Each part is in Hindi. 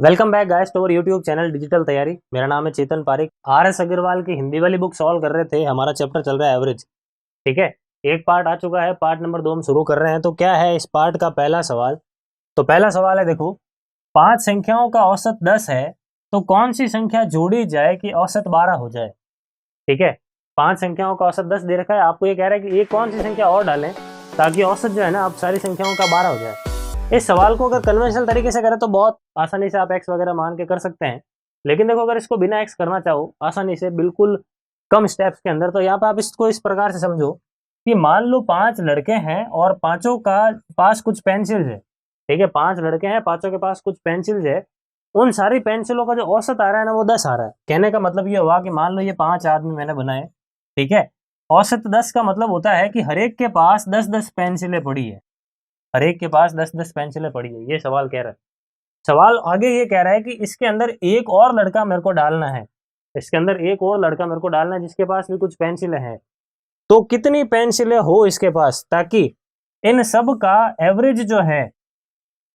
Welcome back guys to our YouTube channel Digital Taiyari. मेरा नाम है चेतन पारिक। आर.एस. अग्रवाल की हिंदी वाली बुक सॉल्व कर रहे थे। हमारा चैप्टर चल रहा है एवरेज। ठीक है, एक पार्ट आ चुका है, पार्ट नंबर 2 हम शुरू कर रहे हैं। तो क्या है इस पार्ट का पहला सवाल? तो पहला सवाल है, देखो, 5 संख्याओं का औसत 10 है, तो कौन सी संख्या जोड़ी जाए कि औसत 12 हो जाए? ठीक है, 5 संख्याओं का औसत 10 दे रखा है, आपको ये कह रहा है कि ये कौन सी संख्या और डालें ताकि औसत जो है ना, अब सारी संख्याओं का 12 हो जाए। इस सवाल को अगर कन्वेंशनल तरीके से करें तो बहुत आसानी से आप एक्स वगैरह मान के कर सकते हैं। लेकिन देखो, अगर इसको बिना एक्स करना चाहो आसानी से, बिल्कुल कम स्टेप्स के अंदर, तो यहाँ पे आप इसको इस प्रकार से समझो कि मान लो 5 लड़के हैं और पांचों का पास कुछ पेंसिल्स है। ठीक है, 5 लड़के हैं, पांचों के पास कुछ पेंसिल्स है। उन सारी पेंसिलों का जो औसत आ रहा है ना, वो 10 आ रहा है। कहने का मतलब ये हुआ कि मान लो ये 5 आदमी मैंने बनाए। ठीक है, औसत 10 का मतलब होता है कि हर एक के पास 10-10 पेंसिलें पड़ी है। हर एक के पास 10-10 पेंसिलें पड़ी है, ये सवाल कह रहा है। सवाल आगे ये कह रहा है कि इसके अंदर एक और लड़का मेरे को डालना है। इसके अंदर एक और लड़का मेरे को डालना है जिसके पास भी कुछ पेंसिलें हैं। तो कितनी पेंसिलें हो इसके पास ताकि इन सब का एवरेज जो है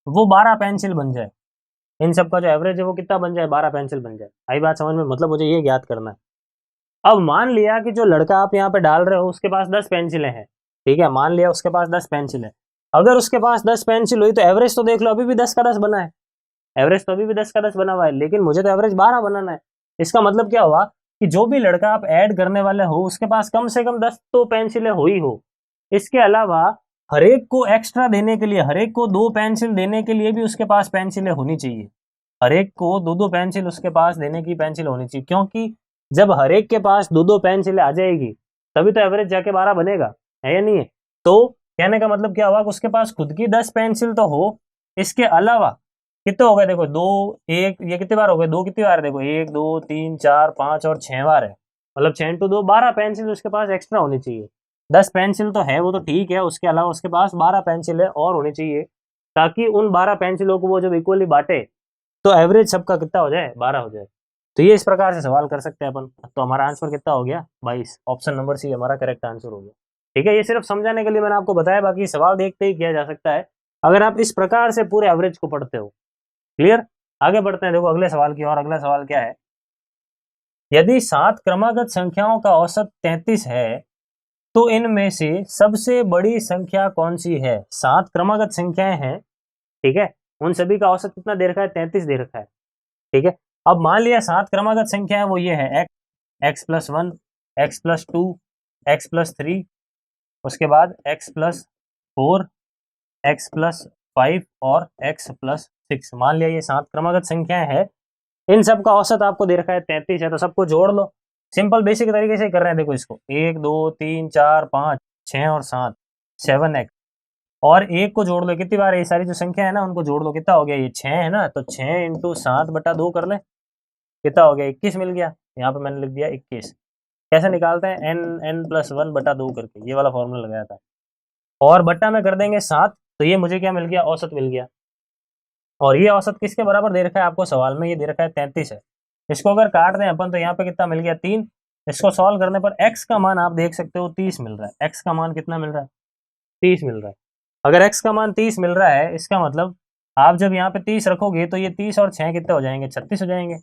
वो 12 पेंसिल बन जाए। इन सब का जो एवरेज है वो कितना बन जाए? 12 पेंसिल बन जाए। आई बात समझ में? मतलब मुझे ये ज्ञात करना है। अब मान लिया कि जो लड़का आप यहाँ पे डाल रहे हो उसके पास 10 पेंसिलें हैं। ठीक है, मान लिया उसके पास 10 पेंसिल है। अगर उसके पास 10 पेंसिल हुई तो एवरेज तो देख लो, अभी भी 10 का 10 बना है। एवरेज तो अभी भी 10 का 10 बना हुआ है, लेकिन मुझे तो एवरेज 12 बनाना है। इसका मतलब क्या हुआ कि जो भी लड़का आप ऐड करने वाले हो उसके पास कम से कम 10 तो पेंसिलें हो ही हो। इसके अलावा हर एक को एक्स्ट्रा देने के लिए, हर एक को 2 पेंसिल देने के लिए भी उसके पास पेंसिलें होनी चाहिए। हर एक को 2-2 पेंसिल उसके पास देने की पेंसिल होनी चाहिए, क्योंकि जब हर एक के पास 2-2 पेंसिल आ जाएगी तभी तो एवरेज जाके 12 बनेगा, है या नहीं है? तो कहने का मतलब क्या हुआ कि उसके पास खुद की 10 पेंसिल तो हो, इसके अलावा कितने हो गए? देखो, दो, एक, ये कितनी बार हो गए? दो कितनी बार है? देखो, 1 2 3 4 5 और 6 बार है। मतलब 6 इंटू 2 12 पेंसिल उसके पास एक्स्ट्रा होनी चाहिए। 10 पेंसिल तो है वो तो ठीक है, उसके अलावा उसके पास 12 पेंसिलें और होनी चाहिए, ताकि उन 12 पेंसिलों को वो जब इक्वली बांटे तो एवरेज सबका कितना हो जाए? 12 हो जाए। तो ये इस प्रकार से सवाल कर सकते हैं अपन। तो हमारा आंसर कितना हो गया? 22। ऑप्शन नंबर सी हमारा करेक्ट आंसर हो गया। ठीक है, ये सिर्फ समझाने के लिए मैंने आपको बताया, बाकी सवाल देखते ही किया जा सकता है अगर आप इस प्रकार से पूरे एवरेज को पढ़ते हो। क्लियर? आगे बढ़ते हैं, देखो अगले सवाल की ओर। अगला सवाल क्या है? यदि 7 क्रमागत संख्याओं का औसत 33 है तो इनमें से सबसे बड़ी संख्या कौन सी है? 7 क्रमागत संख्याएं हैं। ठीक है, उन सभी का औसत कितना दे रखा है? 33 दे रखा है। ठीक है, अब मान लिया 7 क्रमागत संख्या है, वो ये है x+1, x+2, x+3, उसके बाद x+4, x+5 और x+6। मान लिया ये 7 क्रमागत संख्याएं हैं। इन सब का औसत आपको दे रखा है 33 है, तो सबको जोड़ लो। सिंपल बेसिक तरीके से कर रहे हैं। देखो इसको, 1 2 3 4 5 6 और 7, 7x, और एक को जोड़ लो। कितनी बार है? ये सारी जो संख्या है ना उनको जोड़ लो। कितना हो गया? ये 6 है ना, तो 6 इंटू 7/2 कर ले। कितना हो गया? 21 मिल गया। यहाँ पे मैंने लिख दिया 21। कैसे निकालते हैं? n+1/2 करके, ये वाला फॉर्मूला लगाया था। और बट्टा में कर देंगे 7, तो ये मुझे क्या मिल गया? औसत मिल गया। और ये औसत किसके बराबर दे रखा है आपको सवाल में? ये दे रखा है 33 है। इसको अगर काट दें अपन तो यहाँ पे कितना मिल गया? 3। इसको सॉल्व करने पर x का मान आप देख सकते हो 30 मिल रहा है। x का मान कितना मिल रहा है? 30 मिल रहा है। अगर x का मान 30 मिल रहा है, इसका मतलब आप जब यहाँ पे 30 रखोगे तो ये 30 और 6 कितने हो जाएंगे? 36 हो जाएंगे।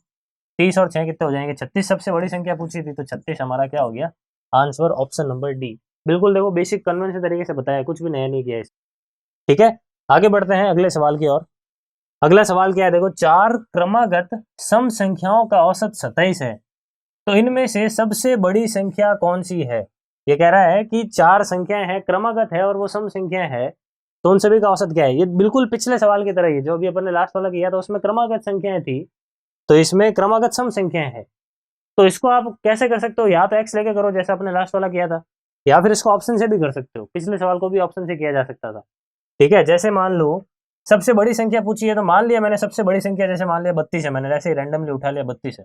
30 और 6 कितने हो जाएंगे? 36। सबसे बड़ी संख्या पूछी थी तो 36 हमारा क्या हो गया? Answer option number D. बिल्कुल देखो, बेसिक कन्वेंशन तरीके से बताया, कुछ भी नया नहीं किया इस। ठीक है, आगे बढ़ते हैं अगले सवाल की ओर। अगला सवाल क्या है? देखो, 4 क्रमागत सम संख्याओं का औसत 27 है, तो इनमें से सबसे बड़ी संख्या कौन सी है? ये कह रहा है कि 4 संख्याएं हैं, क्रमागत है और वो सम संख्याएं है, तो उन सभी का औसत क्या है? ये बिल्कुल पिछले सवाल की तरह ही, जो अभी अपन ने लास्ट वाला किया था उसमें क्रमागत संख्याएं थी, तो इसमें क्रमागत सम संख्याएं हैं। तो इसको आप कैसे कर सकते हो? या तो एक्स लेके करो जैसे अपने लास्ट वाला किया था, या फिर इसको ऑप्शन से भी कर सकते हो। पिछले सवाल को भी ऑप्शन से किया जा सकता था। ठीक है, जैसे मान लो सबसे बड़ी संख्या पूछी है, तो मान लिया मैंने सबसे बड़ी संख्या, जैसे मान लिया 32 है, मैंने ऐसे ही रैंडमली उठा लिया 32 है।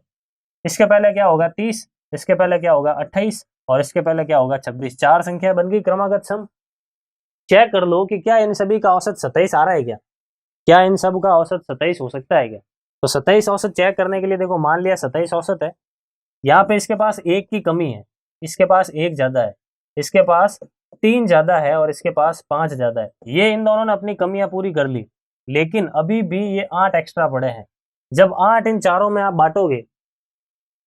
इसके पहले क्या होगा? 30, इसके पहले क्या होगा? 28, और इसके पहले क्या होगा? 26। 4 संख्या बन गई क्रमागत सम। चेक कर लो कि क्या इन सभी का औसत 27 आ रहा है क्या? क्या इन सब का औसत 27 हो सकता है क्या? तो 27 औसत चेक करने के लिए देखो, मान लिया 27 औसत है। यहाँ पे इसके पास एक की कमी है, इसके पास एक ज्यादा है, इसके पास 3 ज्यादा है और इसके पास 5 ज्यादा है। ये इन दोनों ने अपनी कमियां पूरी कर ली, लेकिन अभी भी ये 8 एक्स्ट्रा पड़े हैं। जब 8 इन चारों में आप बांटोगे,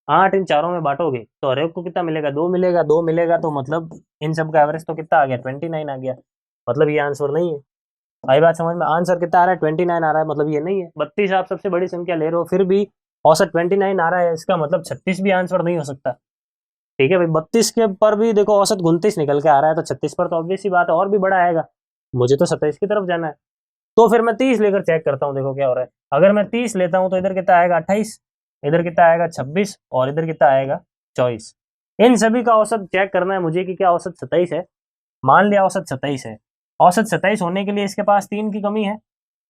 8 इन चारों में बांटोगे तो हर एक को कितना मिलेगा, 2 मिलेगा। 2 मिलेगा तो मतलब इन सब का एवरेज तो कितना आ गया, 29 आ गया। मतलब ये आंसर नहीं है। आई बात समझ में? आंसर कितना आ रहा है, 29 आ रहा है, मतलब ये नहीं है। 32 आप सबसे बड़ी संख्या ले रहे हो, फिर भी औसत 29 आ रहा है, इसका मतलब 36 भी आंसर नहीं हो सकता। ठीक है भाई, 32 के पर भी देखो औसत 29 निकल के आ रहा है, तो 36 पर तो ऑब्वियस सी बात है और भी बड़ा आएगा। मुझे तो 27 की तरफ जाना है, तो फिर मैं 30 लेकर चेक करता हूँ, देखो क्या हो रहा है। अगर मैं 30 लेता हूँ तो इधर कितना आएगा, 28, इधर कितना आएगा 26, और इधर कितना आएगा 24। इन सभी का औसत चेक करना है मुझे कि क्या औसत 27 है। मान लिया औसत 27 है। औसत 27 होने के लिए इसके पास 3 की कमी है,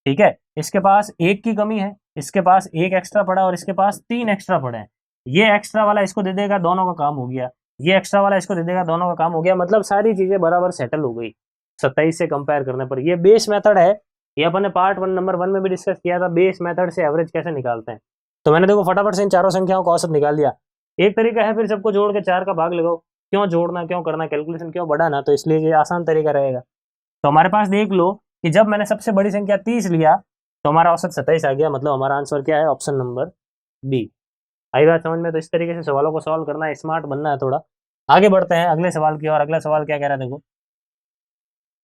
ठीक है, इसके पास 1 की कमी है, इसके पास 1 एक्स्ट्रा पड़ा और इसके पास 3 एक्स्ट्रा पड़ा है। ये एक्स्ट्रा वाला इसको दे देगा, दोनों का काम हो गया। ये एक्स्ट्रा वाला इसको दे देगा, दोनों का काम हो गया। मतलब सारी चीजें बराबर सेटल हो गई 27 से कंपेयर करने पर। ये बेस मेथड है, ये अपन ने पार्ट 1 नंबर 1 में भी डिस्कस किया था, बेस मेथड से एवरेज कैसे निकालते हैं। तो मैंने देखो फटाफट से इन चारों संख्याओं का औसत निकाल दिया। एक तरीका है फिर सबको जोड़ के 4 का भाग लगाओ। क्यों जोड़ना, क्यों करना, कैलकुलेशन क्यों बढ़ाना, तो इसलिए ये आसान तरीका रहेगा। तो हमारे पास देख लो कि जब मैंने सबसे बड़ी संख्या 30 लिया तो हमारा औसत 27 आ गया। मतलब हमारा आंसर क्या है, ऑप्शन नंबर बी। आई बात समझ में? तो इस तरीके से सवालों को सॉल्व करना है, स्मार्ट बनना है थोड़ा। आगे बढ़ते हैं अगले सवाल की ओर। अगला सवाल क्या कह रहा है देखो,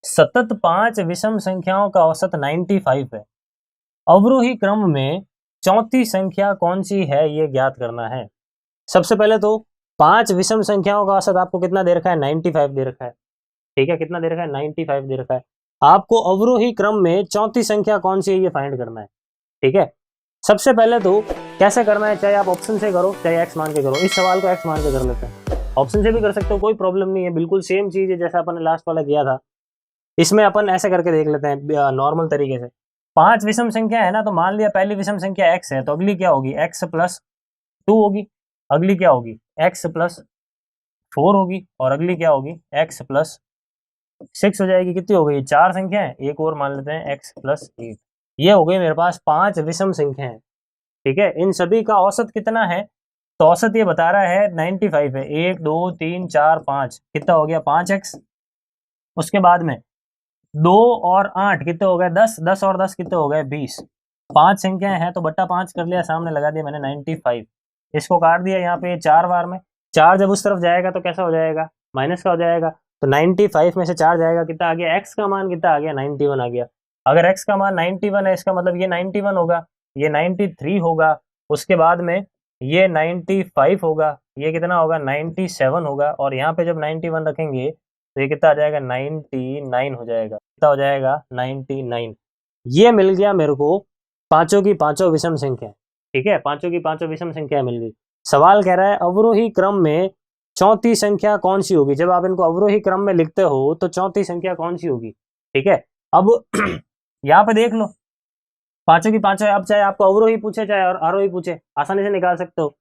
सतत 5 विषम संख्याओं का औसत 95 है। अवरोही क्रम में चौथी संख्या कौन सी है, ये ज्ञात करना है। सबसे पहले तो 5 विषम संख्याओं का औसत आपको कितना दे रखा है, 95 दे रखा है। ठीक है, कितना दे रखा है, 95 दे रखा है। आपको अवरोही क्रम में चौथी संख्या कौन सी है ये फाइंड करना है। ठीक है, सबसे पहले तो कैसे करना है, चाहे आप ऑप्शन से करो चाहे एक्स मान के करो। इस सवाल को एक्स मान के कर लेते हैं, ऑप्शन से भी कर सकते हो, कोई प्रॉब्लम नहीं है। बिल्कुल सेम चीज है जैसा अपन ने लास्ट वाला किया था। इसमें अपन ऐसे करके देख लेते हैं नॉर्मल तरीके से। 5 विषम संख्या है ना, तो मान लिया पहली विषम संख्या एक्स है, तो अगली क्या होगी, एक्स प्लस 2 होगी। अगली क्या होगी, एक्स प्लस 4 होगी। और अगली क्या होगी, एक्स प्लस 6 हो जाएगी। कितनी हो गई, 4 संख्या है, एक और मान लेते हैं एक्स प्लस 8। ये हो गई मेरे पास 5 विषम संख्याएं। ठीक है, इन सभी का औसत कितना है, तो औसत ये बता रहा है 95 है। 1 2 3 4 5, कितना हो गया, 5x। उसके बाद में 2 और 8 कितने हो गए, 10। 10 और 10 कितने हो गए, 20। 5 संख्याएं हैं तो बट्टा 5 कर लिया, सामने लगा दिया मैंने 95। इसको काट दिया यहाँ पे 4 बार में। 4 जब उस तरफ जाएगा तो कैसा हो जाएगा, माइनस का हो जाएगा। तो 95 में से 4 जाएगा, कितना आ गया, एक्स का मान कितना आ गया, 91 आ गया। अगर एक्स का मान 91 है, इसका मतलब ये 91 होगा, ये 93 होगा। उसके बाद में ये 95 होगा, ये कितना होगा, 97 होगा। और यहाँ पे जब 91 रखेंगे तो ये कितना आ जाएगा, 99 हो जाएगा। कितना हो जाएगा, 99। ये मिल गया मेरे को पांचों की पांचों विषम संख्या। ठीक है, पांचों की पांचों विषम संख्या मिल गई। सवाल कह रहा है अवरोही क्रम में चौथी संख्या कौन सी होगी। जब आप इनको अवरोही क्रम में लिखते हो तो चौथी संख्या कौन सी होगी। ठीक है, अब यहाँ पे देख लो पांचों की पांचों, अब चाहे आपको अवरोही पूछे चाहे और आरोही पूछे, आसानी से निकाल सकते हो।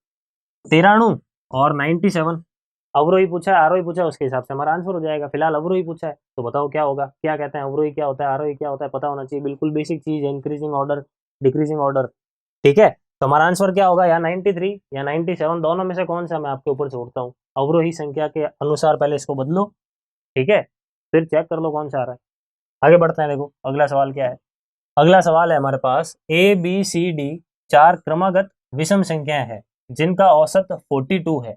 93 और 97, अवरोही पूछा है आरोही पूछा है, उसके हिसाब से हमारा आंसर हो जाएगा। फिलहाल अवरोही पूछा है तो बताओ क्या होगा, क्या कहते हैं, अवरोही क्या होता है, आरोही क्या होता है, पता होना चाहिए। बिल्कुल बेसिक चीज है, इंक्रीजिंग ऑर्डर डिक्रीजिंग ऑर्डर। ठीक है, तो हमारा आंसर क्या होगा, या 93 या 97, दोनों में से कौन सा मैं आपके ऊपर छोड़ता हूँ। अवरोही संख्या के अनुसार पहले इसको बदलो, ठीक है, फिर चेक कर लो कौन सा आ रहा है। आगे बढ़ते हैं, देखो अगला सवाल क्या है। अगला सवाल है हमारे पास, ए बी सी डी 4 क्रमागत विषम संख्याएं हैं जिनका औसत 42 है।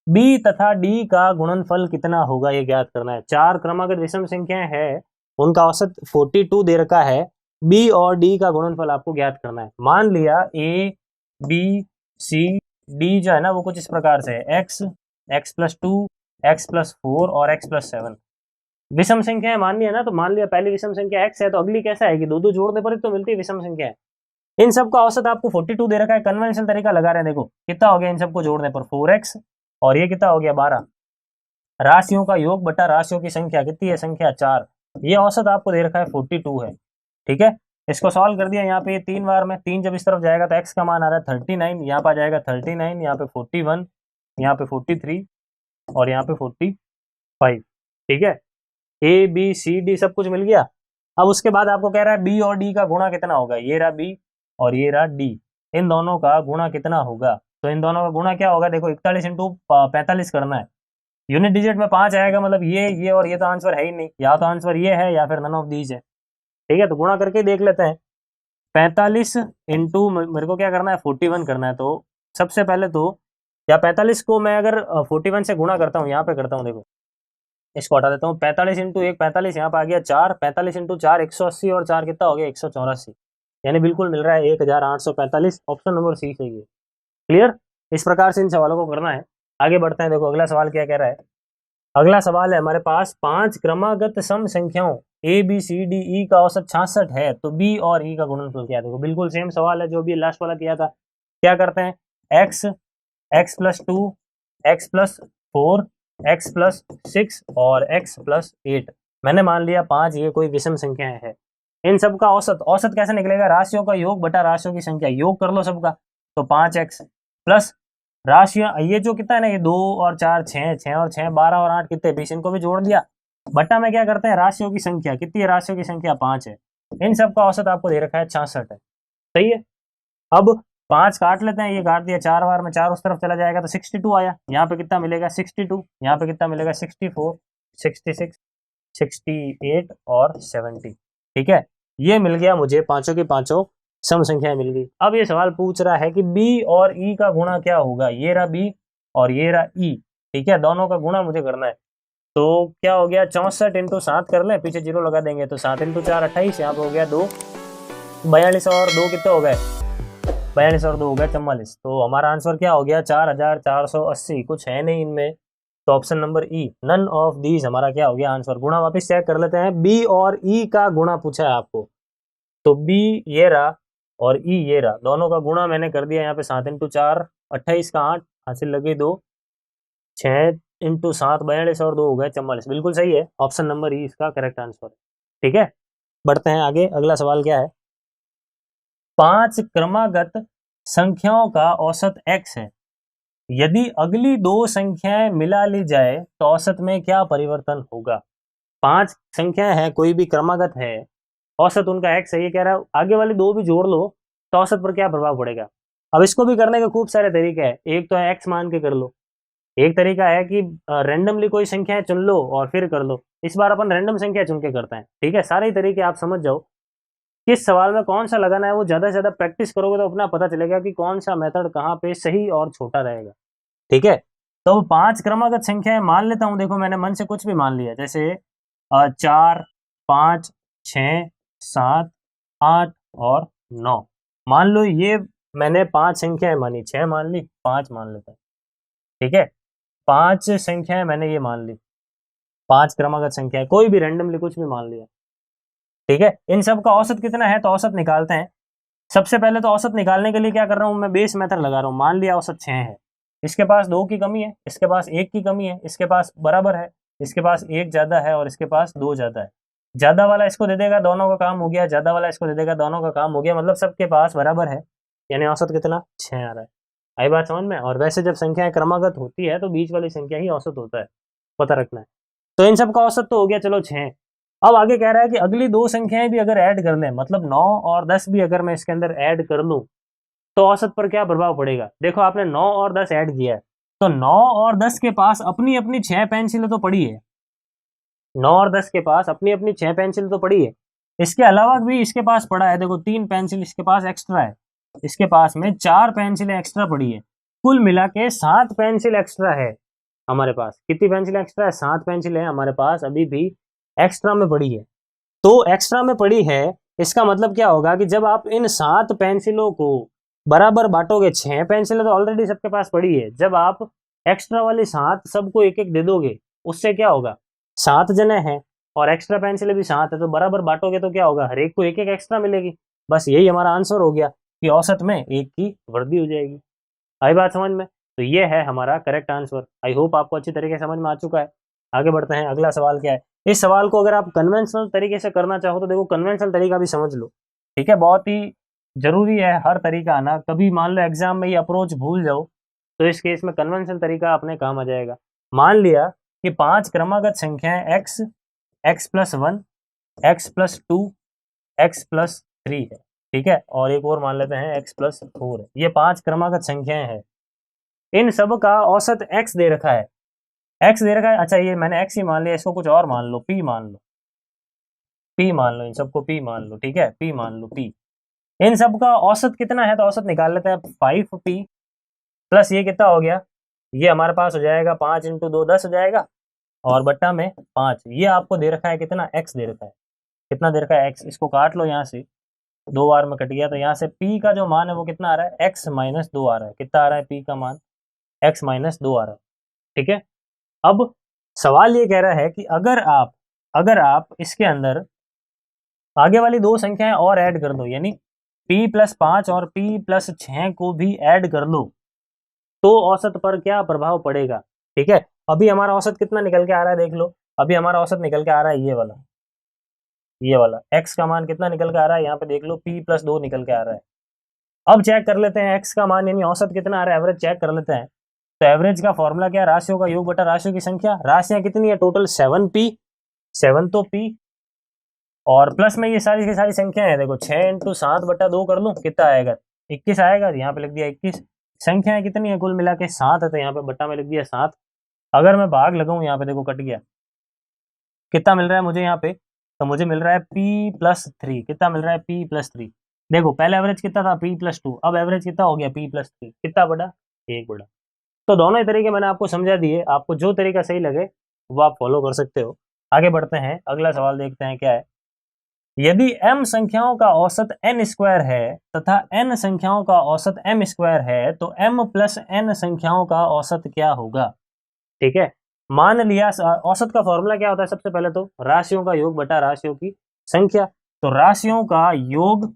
बी तथा डी का गुणनफल कितना होगा, ये ज्ञात करना है। 4 क्रमागत विषम संख्याएं हैं, उनका औसत 42 दे रखा है। बी और डी का गुणनफल आपको ज्ञात करना है। मान लिया ए बी सी डी जो है ना वो कुछ इस प्रकार से है, x, x plus 2, x plus 4 और एक्स प्लस 7 विषम संख्याएं मान लिया ना। तो मान लिया पहली विषम संख्या एक्स है, तो अगली कैसा आएगी, दो दो जोड़ने पर ही तो मिलती है विषम संख्या। इन सबका औसत आपको 42 दे रखा है। कन्वेंशन तरीका लगा रहे हैं, देखो कितना हो गया इन सबको जोड़ने पर, 4x, और ये कितना हो गया 12। राशियों का योग बटा राशियों की संख्या कितनी है, संख्या 4। ये औसत आपको दे रखा है 42 है। ठीक है, इसको सॉल्व कर दिया। यहाँ पे 3 बार में 3 जब इस तरफ जाएगा तो x का मान आ रहा है 39, यहाँ पर आ जाएगा 39, यहाँ पे 41, यहाँ पे 43 और यहाँ पे 45। ठीक है, ए बी सी डी सब कुछ मिल गया। अब उसके बाद आपको कह रहा है बी और डी का गुणा कितना होगा। ये रहा बी और ये रहा डी, इन दोनों का गुणा कितना होगा। तो इन दोनों का गुणा क्या होगा, देखो 41 इंटू 45 करना है। यूनिट डिजिट में 5 आएगा, मतलब ये और ये तो आंसर है ही नहीं, या तो आंसर ये है या फिर नन ऑफ दीज है। ठीक है, तो गुणा करके देख लेते हैं। 45 इंटू मेरे को क्या करना है 41 करना है। तो सबसे पहले तो या 45 को मैं अगर 41 से गुणा करता हूँ, यहाँ पे करता हूँ, देखो इसको हटा देता हूँ। 45 इंटू 1 45, यहाँ पे आ गया 4, 45 इंटू 4 180 और 4 कितना हो गया 184, यानी बिल्कुल मिल रहा है 1845। ऑप्शन नंबर सी सही है। क्लियर? इस प्रकार से इन सवालों को करना है। आगे बढ़ते हैं, देखो अगला सवाल क्या कह रहा है। अगला सवाल है हमारे पास, 5 क्रमागत सम संख्याओं A B C D E का औसत 66 है, तो बी और ई का गुणनफल क्या है। देखो बिल्कुल सेम सवाल है जो भी लास्ट वाला किया था। क्या करते हैं, x, x plus 2, x plus 4, x plus 6 और एक्स प्लस 8। मैंने मान लिया 5 ये कोई विषम संख्याएं है। इन सब का औसत, औसत कैसे निकलेगा, राशियों का योग बटा राशियों की संख्या, योग कर लो सबका। तो 5x प्लस राशियां, ये जो कितना है ना, ये 2 और 4 6, 6 और 6 12 और 8 कितने 20, इनको भी जोड़ दिया। बटा में क्या करते हैं, राशियों की संख्या कितनी है, राशियों की संख्या 5 है। इन सब का औसत आपको दे रखा है 66 है। सही है। अब 5 काट लेते हैं, ये काट दिया 4 बार में, 4 उस तरफ चला जाएगा तो 62 आया। यहाँ पे कितना मिलेगा 62, यहाँ पे कितना मिलेगा 64, 66, 68 और 70। ठीक है, ये मिल गया मुझे, पांचों की पांचों सम संख्याएं मिल गई। अब ये सवाल पूछ रहा है कि बी और ई का गुणा क्या होगा। ये रहा बी और ये रहा ई। ठीक है, दोनों का गुणा मुझे करना है। तो क्या हो गया, 64 इंटू 7 कर ले, पीछे जीरो लगा देंगे तो 7 इंटू 4 28, यहाँ पे हो गया 2, 42 और 2 कितने हो गए, 42 और 2 हो गया 44। तो हमारा आंसर क्या हो गया 4480। कुछ है नहीं इनमें, तो option number E, none of these हमारा क्या हो गया आंसर। गुणा वापस चेक कर लेते हैं, बी और ई का गुणा पूछा है आपको, तो बी ये रहा और ई ये रहा, दोनों का गुणा मैंने कर दिया यहाँ पे। 7 इंटू 4 28 का 8, हासिल लगे 2, 6 इंटू 7 42 और 2 हो गए 44। बिल्कुल सही है, ऑप्शन नंबर ई इसका करेक्ट आंसर है। ठीक है, बढ़ते हैं आगे। अगला सवाल क्या है, 5 क्रमागत संख्याओं का औसत x है, यदि अगली दो संख्याएं मिला ली जाए तो औसत में क्या परिवर्तन होगा। 5 संख्याएं हैं, कोई भी क्रमागत है, औसत उनका x है, ये कह रहा है आगे वाली दो भी जोड़ लो तो औसत पर क्या प्रभाव पड़ेगा। अब इसको भी करने के खूब सारे तरीके हैं। एक तो है x मान के कर लो, एक तरीका है कि रैंडमली कोई संख्याएं चुन लो और फिर कर लो। इस बार अपन रैंडम संख्या चुन के करते हैं। ठीक है, सारे ही तरीके आप समझ जाओ, किस सवाल में कौन सा लगाना है, वो ज्यादा से ज्यादा प्रैक्टिस करोगे तो अपना पता चलेगा कि कौन सा मेथड कहाँ पे सही और छोटा रहेगा। ठीक है, तो 5 क्रमागत संख्याएं मान लेता हूं। देखो मैंने मन से कुछ भी मान लिया, जैसे 4 5 6 7 8 और 9 मान लो। ये मैंने 5 संख्याएं मानी, 6 मान ली, 5 मान लेता हूं। ठीक है, 5 संख्याएं मैंने ये मान ली, 5 क्रमागत संख्याएं, कोई भी रैंडमली कुछ भी मान लिया। ठीक है, इन सब का औसत कितना है तो औसत निकालते हैं। सबसे पहले तो औसत निकालने के लिए क्या कर रहा हूं मैं, बेस मेथड लगा रहा हूं। मान लिया औसत 6 है, इसके पास 2 की कमी है, इसके पास 1 की कमी है, इसके पास बराबर है, इसके पास 1 ज्यादा है और इसके पास 2 ज्यादा है। ज्यादा वाला इसको दे देगा, दोनों का काम हो गया। ज्यादा वाला इसको दे देगा, दोनों का काम हो गया। मतलब सबके पास बराबर है, यानी औसत कितना 6 आ रहा है। आई बात समझ में। और वैसे जब संख्याएं क्रमागत होती है तो बीच वाली संख्या ही औसत होता है, पता रखना है। तो इन सब का औसत तो हो गया, चलो 6। अब आगे कह रहा है कि अगली दो संख्याएं भी अगर ऐड कर लें, मतलब 9 और 10 भी अगर मैं इसके अंदर ऐड कर लूं तो औसत पर क्या प्रभाव पड़ेगा। देखो आपने 9 और 10 ऐड किया है, तो 9 और 10 के पास अपनी अपनी 6 पेंसिलें तो पड़ी है। 9 और 10 के पास अपनी अपनी 6 पेंसिल तो पड़ी है। इसके अलावा भी इसके पास पड़ा है, देखो 3 पेंसिल इसके पास एक्स्ट्रा है, इसके पास में 4 पेंसिलें एक्स्ट्रा पड़ी है। कुल मिला के 7 पेंसिल एक्स्ट्रा है हमारे पास। कितनी पेंसिल एक्स्ट्रा है, 7 पेंसिल है हमारे पास अभी भी एक्स्ट्रा में पड़ी है। तो एक्स्ट्रा में पड़ी है, इसका मतलब क्या होगा कि जब आप इन 7 पेंसिलों को बराबर बांटोगे, 6 पेंसिलें तो ऑलरेडी सबके पास पड़ी है, जब आप एक्स्ट्रा वाली 7 सबको एक एक दे दोगे, उससे क्या होगा, 7 जने हैं और एक्स्ट्रा पेंसिलें भी 7 है, तो बराबर बांटोगे तो क्या होगा, हर एक को एक एक एक्स्ट्रा मिलेगी। बस यही हमारा आंसर हो गया कि औसत में एक की वृद्धि हो जाएगी। आई बात समझ में। तो ये है हमारा करेक्ट आंसर। आई होप आपको अच्छी तरीके से समझ में आ चुका है। आगे बढ़ते हैं, अगला सवाल क्या है। इस सवाल को अगर आप कन्वेंशनल तरीके से करना चाहो तो देखो कन्वेंशनल तरीका भी समझ लो। ठीक है, बहुत ही जरूरी है हर तरीका आना। कभी मान लो एग्जाम में ये अप्रोच भूल जाओ तो इस केस में कन्वेंशनल तरीका अपने काम आ जाएगा। मान लिया कि 5 क्रमागत संख्याएं x, x+1, x+2, x+3 है। ठीक है, और एक और मान लेते हैं x+4 है। ये 5 क्रमागत संख्याएं हैं, इन सब का औसत x दे रखा है। x दे रखा है, अच्छा ये मैंने x ही मान लिया, इसको कुछ और मान लो, p मान लो, p मान लो, इन सबको p मान लो। ठीक है, p मान लो, p। इन सब का औसत कितना है तो औसत निकाल लेते हैं। 5p प्लस ये कितना हो गया, ये हमारे पास हो जाएगा 5 इंटू 2 10 हो जाएगा, और बट्टा में 5। ये आपको दे रखा है कितना, x दे रखा है। कितना दे रखा है, x। इसको काट लो, यहाँ से 2 बार में कट गया, तो यहाँ से p का जो मान है वो कितना आ रहा है, x माइनस 2 आ रहा है। कितना आ रहा है p का मान, x माइनस 2 आ रहा है। ठीक है, अब सवाल ये कह रहा है कि अगर आप इसके अंदर आगे वाली दो संख्याएं और ऐड कर दो, यानी p प्लस 5 और p प्लस 6 को भी ऐड कर लो, तो औसत पर क्या प्रभाव पड़ेगा। ठीक है, अभी हमारा औसत कितना निकल के आ रहा है, देख लो। अभी हमारा औसत निकल के आ रहा है ये वाला x का मान कितना निकल के आ रहा है, यहाँ पे देख लो p प्लस 2 निकल के आ रहा है। अब चेक कर लेते हैं x का मान यानी औसत कितना आ रहा है, एवरेज चेक कर लेते हैं। तो एवरेज का फॉर्मूला क्या है, राशियों का योग बटा राशियों की संख्या। राशियां कितनी है टोटल, 7p, 7 तो p, और प्लस में ये सारी की सारी संख्या है, देखो 6 इंटू 7 बटा 2 कर लूँ, कितना आएगा, 21 आएगा। यहाँ पे लिख दिया 21। संख्याएं कितनी है, कुल मिला के 7 है, तो यहाँ पे बट्टा में लिख दिया 7। अगर मैं भाग लगाऊं, यहाँ पे देखो कट गया, कितना मिल रहा है मुझे यहाँ पे, तो मुझे मिल रहा है p प्लस 3। कितना मिल रहा है, p प्लस 3। देखो पहले एवरेज कितना था, p प्लस 2, अब एवरेज कितना हो गया, p प्लस 3। कितना बड़ा, 1 बड़ा। तो दोनों ही तरीके मैंने आपको समझा दिए, आपको जो तरीका सही लगे वो आप फॉलो कर सकते हो। आगे बढ़ते हैं, अगला सवाल देखते हैं क्या है। यदि m संख्याओं का औसत n स्क्वायर है तथा n संख्याओं का औसत m स्क्वायर है, तो m प्लस n संख्याओं का औसत क्या होगा। ठीक है, मान लिया औसत का फॉर्मूला क्या होता है, सबसे पहले तो राशियों का योग बटा राशियों की संख्या। तो राशियों का योग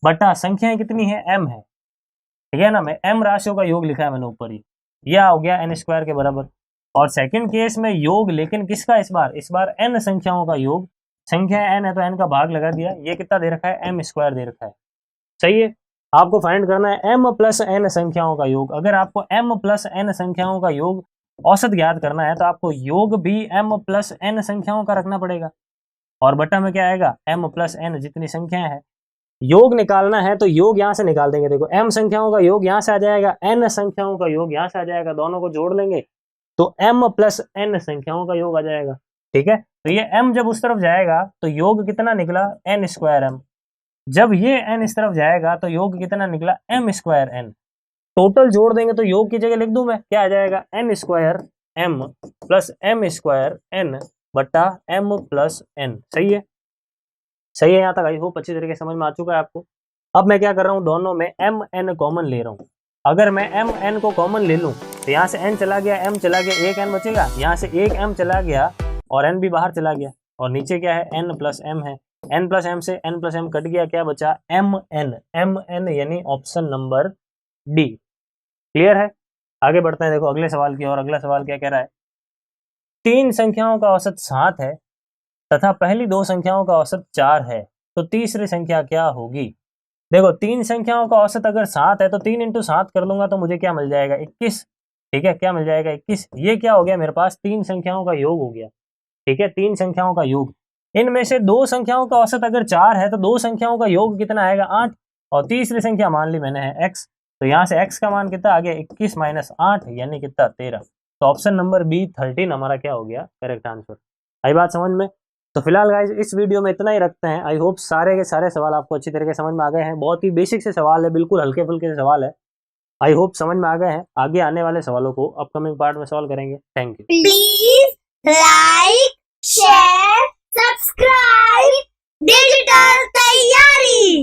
बटा संख्याएं कितनी है, m है। ठीक है ना, मैं m राशियों का योग लिखा है मैंने ऊपर ही, यह हो गया n स्क्वायर के बराबर। और सेकंड केस में योग, लेकिन किसका, इस बार n संख्याओं का योग। संख्या n है तो n का भाग लगा दिया, ये कितना दे रखा है, m स्क्वायर दे रखा है। सही है, आपको फाइंड करना है m प्लस n संख्याओं का योग। अगर आपको m प्लस n संख्याओं का योग औसत ज्ञात करना है तो आपको योग भी m प्लस n संख्याओं का रखना पड़ेगा, और बटा में क्या आएगा, m प्लस n जितनी संख्याएं हैं। योग निकालना है तो योग यहां से निकाल देंगे, देखो m संख्याओं का योग यहां से आ जाएगा, n संख्याओं का योग यहां से आ जाएगा, दोनों को जोड़ लेंगे तो m प्लस n संख्याओं का योग आ जाएगा। ठीक है, तो ये m जब उस तरफ जाएगा तो योग कितना निकला, n स्क्वायर m। जब ये n इस तरफ जाएगा तो योग कितना निकला, m स्क्वायर n। टोटल जोड़ देंगे तो योग की जगह लिख दूं मैं, क्या आ जाएगा, n square m plus m square n बटा m प्लस n। सही है, सही है, यहाँ तक आई होप अच्छी तरीके समझ में आ चुका है आपको। अब मैं क्या कर रहा हूँ, दोनों में m n कॉमन ले रहा हूँ। अगर मैं m n को कॉमन ले लूँ तो यहाँ से n चला गया, m चला गया, एक n बचेगा, यहाँ से एक m चला गया और n भी बाहर चला गया, और नीचे क्या है, n प्लस m है। n प्लस m से n प्लस m कट गया, क्या बचा, m n यानी ऑप्शन नंबर डी। क्लियर है, आगे बढ़ते हैं देखो अगले सवाल की। और अगला सवाल क्या कह रहा है, 3 संख्याओं का औसत 7 है तथा पहली 2 संख्याओं का औसत 4 है, तो तीसरी संख्या क्या होगी। देखो 3 संख्याओं का औसत अगर 7 है तो 3 इंटू 7 कर लूंगा तो मुझे क्या मिल जाएगा, 21। ठीक है, क्या मिल जाएगा, 21। ये क्या हो गया, मेरे पास 3 संख्याओं का योग हो गया। ठीक है, 3 संख्याओं का योग। इनमें से 2 संख्याओं का औसत अगर 4 है तो 2 संख्याओं का योग कितना आएगा, 8। और तीसरी संख्या मान ली मैंने है x, तो यहाँ से x का मान कितना आ गया, 21 माइनस 8 यानी कितना, 13। तो ऑप्शन नंबर बी 13 हमारा क्या हो गया, करेक्ट आंसर। आई बात समझ में। तो फिलहाल गाइस इस वीडियो में इतना ही रखते हैं। आई होप सारे के सारे सवाल आपको अच्छी तरीके से समझ में आ गए हैं। बहुत ही बेसिक से सवाल है, बिल्कुल हल्के फुल्के से सवाल है। आई होप समझ में आ गए हैं। आगे आने वाले सवालों को अपकमिंग पार्ट में सॉल्व करेंगे। Thank you. Please like, share, subscribe digital तैयारी।